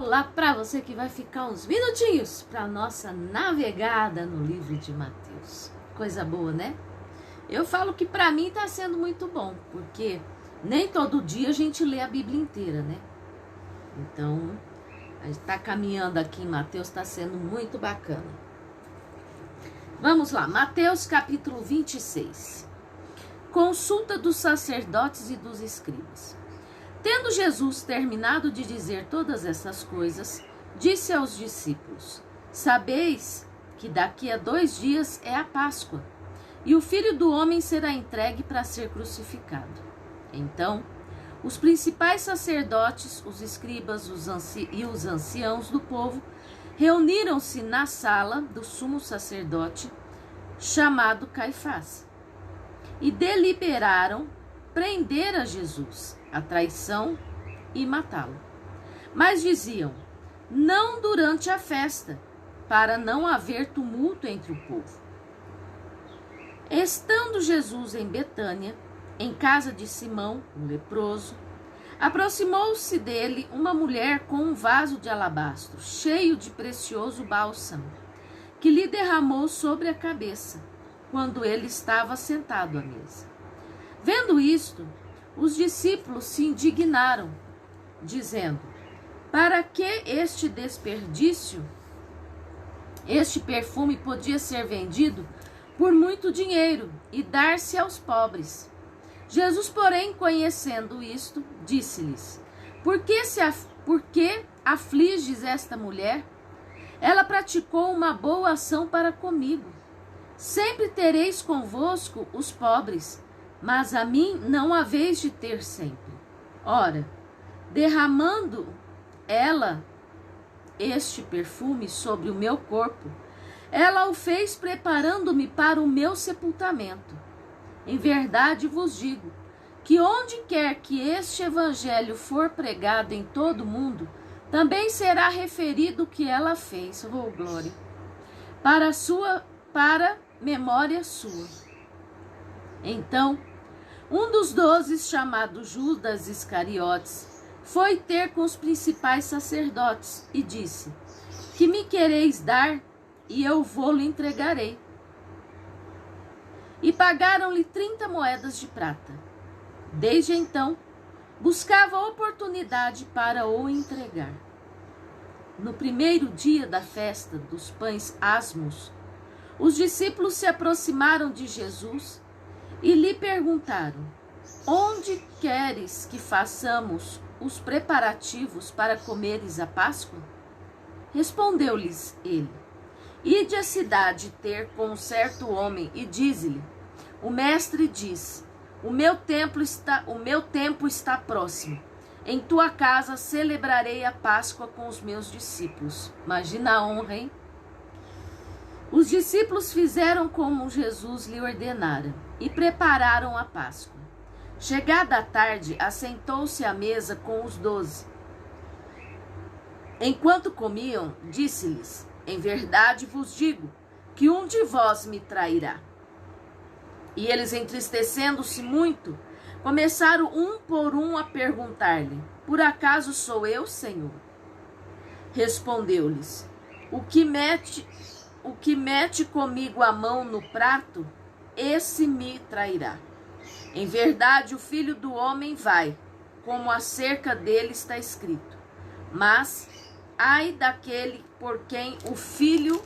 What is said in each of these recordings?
Olá para você que vai ficar uns minutinhos para nossa navegada no livro de Mateus. Coisa boa, né? Eu falo que para mim tá sendo muito bom, porque nem todo dia a gente lê a Bíblia inteira, né? Então, a gente tá caminhando aqui em Mateus, tá sendo muito bacana. Vamos lá, Mateus capítulo 26. Consulta dos sacerdotes e dos escribas. Tendo Jesus terminado de dizer todas essas coisas, disse aos discípulos: Sabeis que daqui a 2 dias é a Páscoa, e o Filho do Homem será entregue para ser crucificado. Então, os principais sacerdotes, os escribas e os anciãos do povo reuniram-se na sala do sumo sacerdote, chamado Caifás, e deliberaram prender a Jesus, a traição e matá-lo. Mas diziam: não durante a festa, para não haver tumulto entre o povo. Estando Jesus em Betânia, em casa de Simão, um leproso, aproximou-se dele uma mulher com um vaso de alabastro, cheio de precioso bálsamo, que lhe derramou sobre a cabeça, quando ele estava sentado à mesa. Vendo isto, os discípulos se indignaram, dizendo: para que este desperdício? Este perfume podia ser vendido por muito dinheiro e dar-se aos pobres. Jesus, porém, conhecendo isto, disse-lhes: por que afliges esta mulher? Ela praticou uma boa ação para comigo. Sempre tereis convosco os pobres, mas a mim não haveis de ter sempre. Ora, derramando ela este perfume sobre o meu corpo, ela o fez preparando-me para o meu sepultamento. Em verdade vos digo, que onde quer que este evangelho for pregado em todo o mundo, também será referido o que ela fez, oh glória, para memória sua. Então, um dos 12, chamado Judas Iscariotes, foi ter com os principais sacerdotes e disse: que me quereis dar, e eu vô-lo entregarei. E pagaram-lhe 30 moedas de prata. Desde então, buscava oportunidade para o entregar. No primeiro dia da festa dos pães asmos, os discípulos se aproximaram de Jesus e lhe perguntaram: onde queres que façamos os preparativos para comeres a Páscoa? Respondeu-lhes ele: ide à cidade ter com um certo homem e dize-lhe: o mestre diz, o meu tempo está próximo. Em tua casa celebrarei a Páscoa com os meus discípulos. Imagina a honra, hein? Os discípulos fizeram como Jesus lhe ordenara e prepararam a Páscoa. Chegada a tarde, assentou-se à mesa com os 12. Enquanto comiam, disse-lhes: em verdade vos digo que um de vós me trairá. E eles, entristecendo-se muito, começaram um por um a perguntar-lhe: por acaso sou eu, Senhor? Respondeu-lhes: o que mete comigo a mão no prato, esse me trairá. Em verdade, o Filho do Homem vai, como acerca dele está escrito. Mas, ai daquele por quem o Filho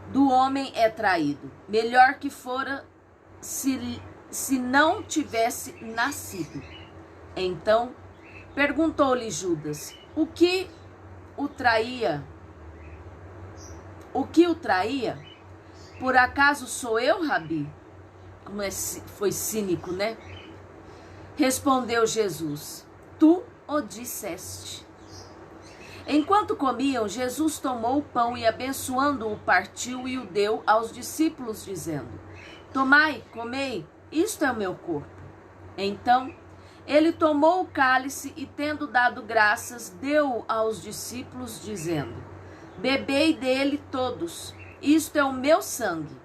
do Homem é traído. Melhor que fora se não tivesse nascido. Então, perguntou-lhe Judas: o que o traía? Por acaso sou eu, Rabi? Como foi cínico, né? Respondeu Jesus: tu o disseste. Enquanto comiam, Jesus tomou o pão e, abençoando-o, partiu e o deu aos discípulos, dizendo: tomai, comei, isto é o meu corpo. Então, ele tomou o cálice e, tendo dado graças, deu-o aos discípulos, dizendo: bebei dele todos, isto é o meu sangue,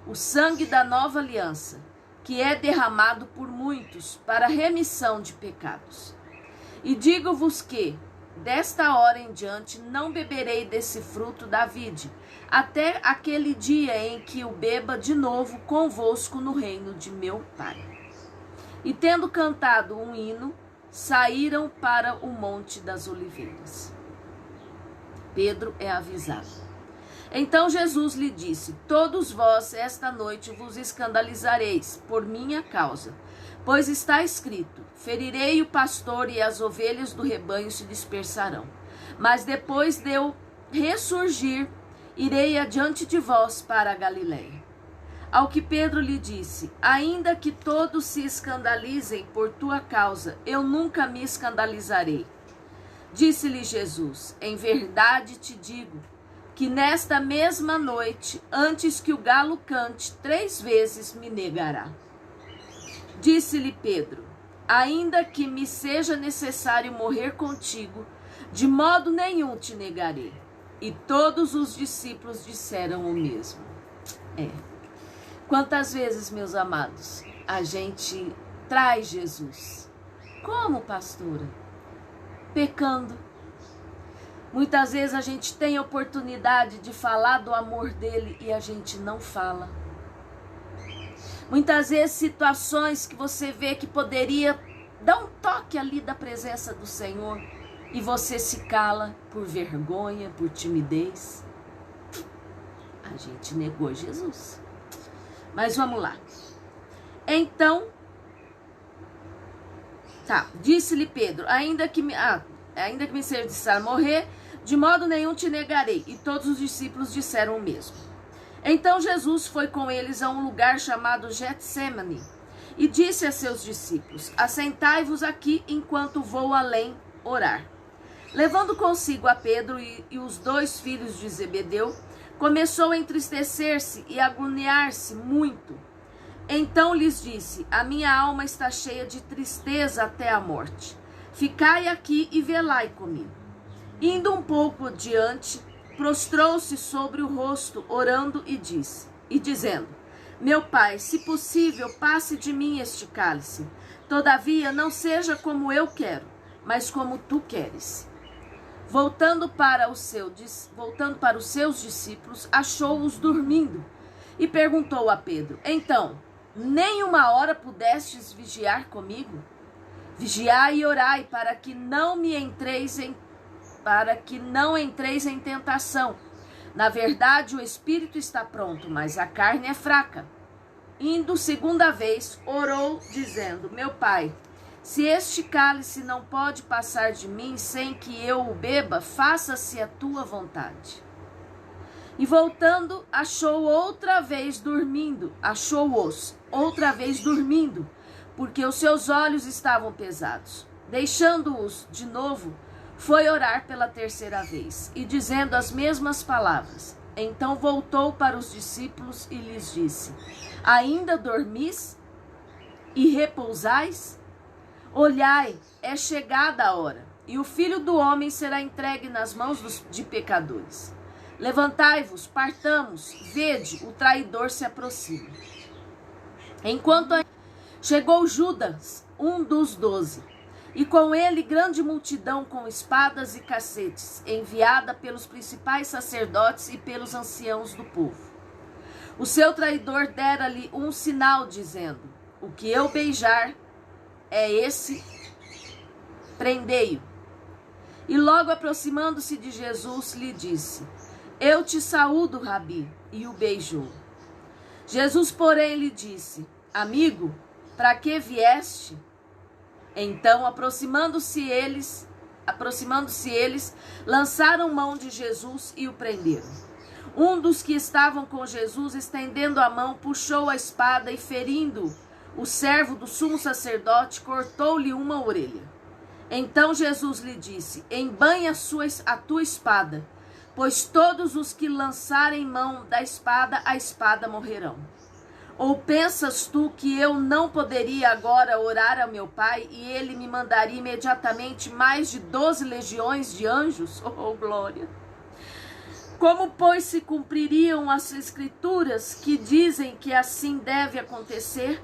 o sangue da nova aliança, que é derramado por muitos para remissão de pecados. E digo-vos que, desta hora em diante, não beberei desse fruto da vide, até aquele dia em que o beba de novo convosco no reino de meu Pai. E tendo cantado um hino, saíram para o Monte das Oliveiras. Pedro é avisado. Então Jesus lhe disse: todos vós esta noite vos escandalizareis por minha causa, pois está escrito: ferirei o pastor e as ovelhas do rebanho se dispersarão. Mas depois de eu ressurgir, irei adiante de vós para a Galiléia. Ao que Pedro lhe disse: ainda que todos se escandalizem por tua causa, eu nunca me escandalizarei. Disse-lhe Jesus: em verdade te digo, que nesta mesma noite, antes que o galo cante, 3 vezes me negará. Disse-lhe Pedro: ainda que me seja necessário morrer contigo, de modo nenhum te negarei. E todos os discípulos disseram o mesmo. Quantas vezes, meus amados, a gente traz Jesus? Como, pastora? Pecando. Muitas vezes a gente tem a oportunidade de falar do amor dele e a gente não fala. Muitas vezes situações que você vê que poderia dar um toque ali da presença do Senhor e você se cala por vergonha, por timidez. A gente negou Jesus. Mas vamos lá. Então, disse-lhe Pedro: ainda que me seja necessário morrer, de modo nenhum te negarei. E todos os discípulos disseram o mesmo. Então Jesus foi com eles a um lugar chamado Getsêmani e disse a seus discípulos: assentai-vos aqui enquanto vou além orar. Levando consigo a Pedro e os 2 filhos de Zebedeu, começou a entristecer-se e agoniar-se muito. Então lhes disse: a minha alma está cheia de tristeza até a morte. Ficai aqui e velai comigo. Indo um pouco adiante, prostrou-se sobre o rosto, orando e dizendo: meu Pai, se possível, passe de mim este cálice. Todavia, não seja como eu quero, mas como tu queres. Voltando para os seus discípulos, achou-os dormindo e perguntou a Pedro: então, nem uma hora pudestes vigiar comigo? Vigiai e orai para que não entreis em tentação. Na verdade, o espírito está pronto, mas a carne é fraca. Indo segunda vez, orou, dizendo: meu Pai, se este cálice não pode passar de mim sem que eu o beba, faça-se a tua vontade. E voltando, achou-os outra vez dormindo, porque os seus olhos estavam pesados. Deixando-os de novo, foi orar pela 3ª vez, e dizendo as mesmas palavras. Então voltou para os discípulos e lhes disse: ainda dormis e repousais? Olhai, é chegada a hora, e o Filho do Homem será entregue nas mãos de pecadores. Levantai-vos, partamos, vede, o traidor se aproxima. Enquanto chegou Judas, um dos 12, e com ele grande multidão com espadas e cacetes, enviada pelos principais sacerdotes e pelos anciãos do povo. O seu traidor dera-lhe um sinal, dizendo: o que eu beijar é esse, prendei-o. E logo aproximando-se de Jesus, lhe disse: eu te saúdo, Rabi, e o beijou. Jesus, porém, lhe disse: amigo, para que vieste? Então, aproximando-se eles, lançaram mão de Jesus e o prenderam. Um dos que estavam com Jesus, estendendo a mão, puxou a espada e, ferindo o servo do sumo sacerdote, cortou-lhe uma orelha. Então Jesus lhe disse: embainha a tua espada, pois todos os que lançarem mão da espada, a espada morrerão. Ou pensas tu que eu não poderia agora orar ao meu Pai e ele me mandaria imediatamente mais de 12 legiões de anjos? Oh, glória! Como, pois, se cumpririam as escrituras que dizem que assim deve acontecer?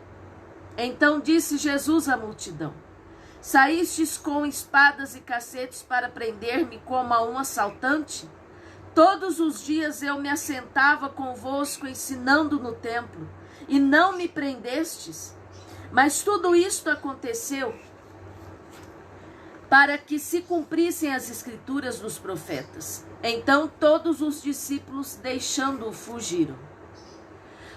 Então disse Jesus à multidão: saístes com espadas e cacetes para prender-me como a um assaltante? Todos os dias eu me assentava convosco ensinando no templo, e não me prendestes. Mas tudo isto aconteceu para que se cumprissem as escrituras dos profetas. Então todos os discípulos, deixando-o, fugiram.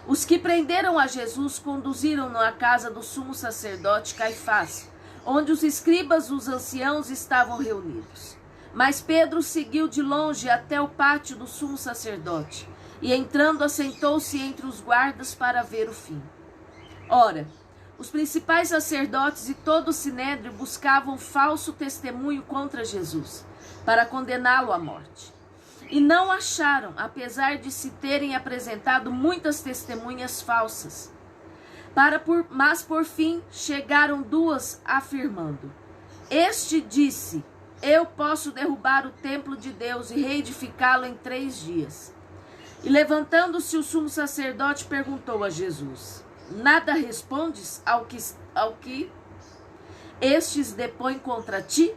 Os que prenderam a Jesus conduziram-no à casa do sumo sacerdote Caifás, onde os escribas e os anciãos estavam reunidos. Mas Pedro seguiu de longe até o pátio do sumo sacerdote, e entrando assentou-se entre os guardas para ver o fim. Ora, os principais sacerdotes e todo o sinédrio buscavam falso testemunho contra Jesus, para condená-lo à morte. E não acharam, apesar de se terem apresentado muitas testemunhas falsas. Mas por fim chegaram duas afirmando: este disse: eu posso derrubar o templo de Deus e reedificá-lo em 3 dias. E levantando-se o sumo sacerdote perguntou a Jesus: nada respondes ao que estes depõem contra ti?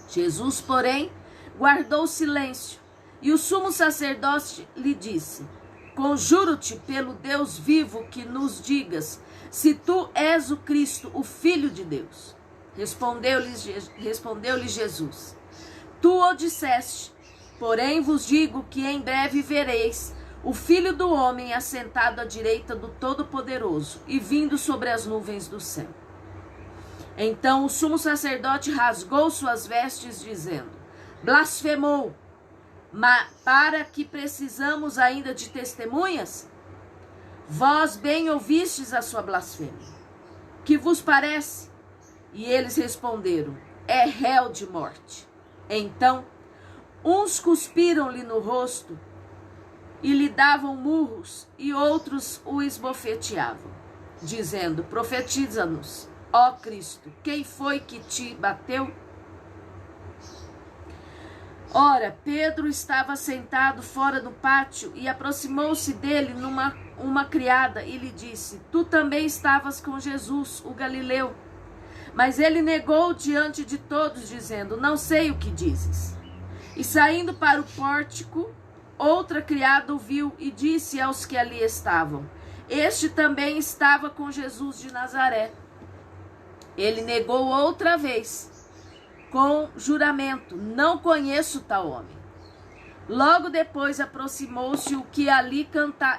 Jesus, porém, guardou silêncio. E o sumo sacerdote lhe disse: conjuro-te pelo Deus vivo que nos digas se tu és o Cristo, o Filho de Deus. Respondeu-lhe Jesus: tu o disseste, porém vos digo que em breve vereis o Filho do Homem assentado à direita do Todo-Poderoso e vindo sobre as nuvens do céu. Então o sumo sacerdote rasgou suas vestes, dizendo: blasfemou! Para que precisamos ainda de testemunhas? Vós bem ouvistes a sua blasfêmia. Que vos parece? E eles responderam: é réu de morte. Então, uns cuspiram-lhe no rosto e lhe davam murros, e outros o esbofeteavam, dizendo: profetiza-nos, ó Cristo, quem foi que te bateu? Ora, Pedro estava sentado fora do pátio, e aproximou-se dele uma criada e lhe disse: tu também estavas com Jesus, o Galileu. Mas ele negou diante de todos, dizendo: não sei o que dizes. E saindo para o pórtico, outra criada o viu e disse aos que ali estavam: este também estava com Jesus de Nazaré. Ele negou outra vez, com juramento: não conheço tal homem. Logo depois aproximou-se o que ali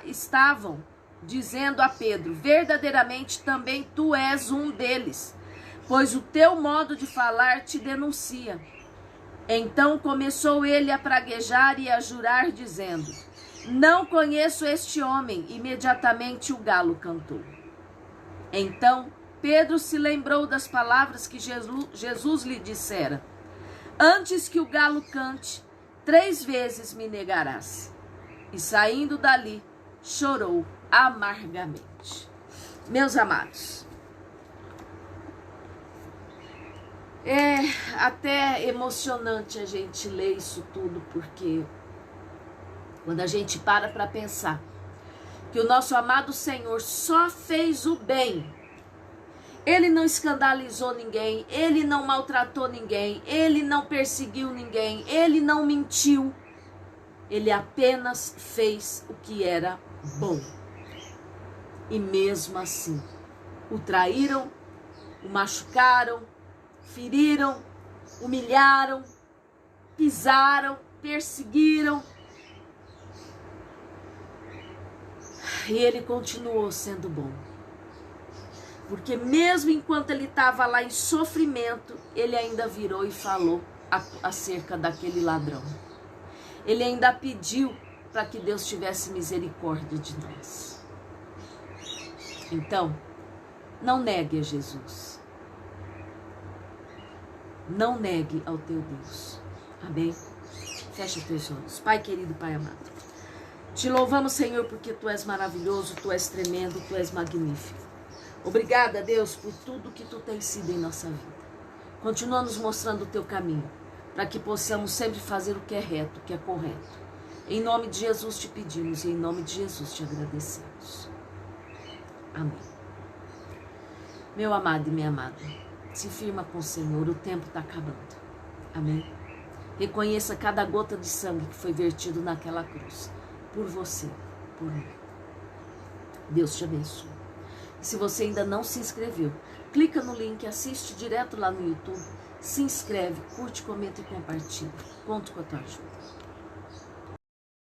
estavam, dizendo a Pedro: verdadeiramente também tu és um deles, pois o teu modo de falar te denuncia. Então começou ele a praguejar e a jurar, dizendo: não conheço este homem. Imediatamente o galo cantou. Então Pedro se lembrou das palavras que Jesus lhe dissera: antes que o galo cante, 3 vezes me negarás. E saindo dali, chorou amargamente. Meus amados, é até emocionante a gente ler isso tudo, porque quando a gente para pensar que o nosso amado Senhor só fez o bem, ele não escandalizou ninguém, ele não maltratou ninguém, ele não perseguiu ninguém, ele não mentiu, ele apenas fez o que era bom. E mesmo assim, o traíram, o machucaram, feriram, humilharam, pisaram, perseguiram. E ele continuou sendo bom. Porque mesmo enquanto ele estava lá em sofrimento, ele ainda virou e falou acerca daquele ladrão. Ele ainda pediu para que Deus tivesse misericórdia de nós. Então, não negue a Jesus. Não negue ao teu Deus. Amém? Fecha teus olhos. Pai querido, Pai amado, te louvamos, Senhor, porque Tu és maravilhoso, Tu és tremendo, Tu és magnífico. Obrigada, Deus, por tudo que Tu tens sido em nossa vida. Continua nos mostrando o Teu caminho, para que possamos sempre fazer o que é reto, o que é correto. Em nome de Jesus te pedimos e em nome de Jesus te agradecemos. Amém. Meu amado e minha amada, se firma com o Senhor, o tempo está acabando. Amém? Reconheça cada gota de sangue que foi vertido naquela cruz. Por você, por mim. Deus te abençoe. E se você ainda não se inscreveu, clica no link, assiste direto lá no YouTube. Se inscreve, curte, comenta e compartilha. Conto com a tua ajuda.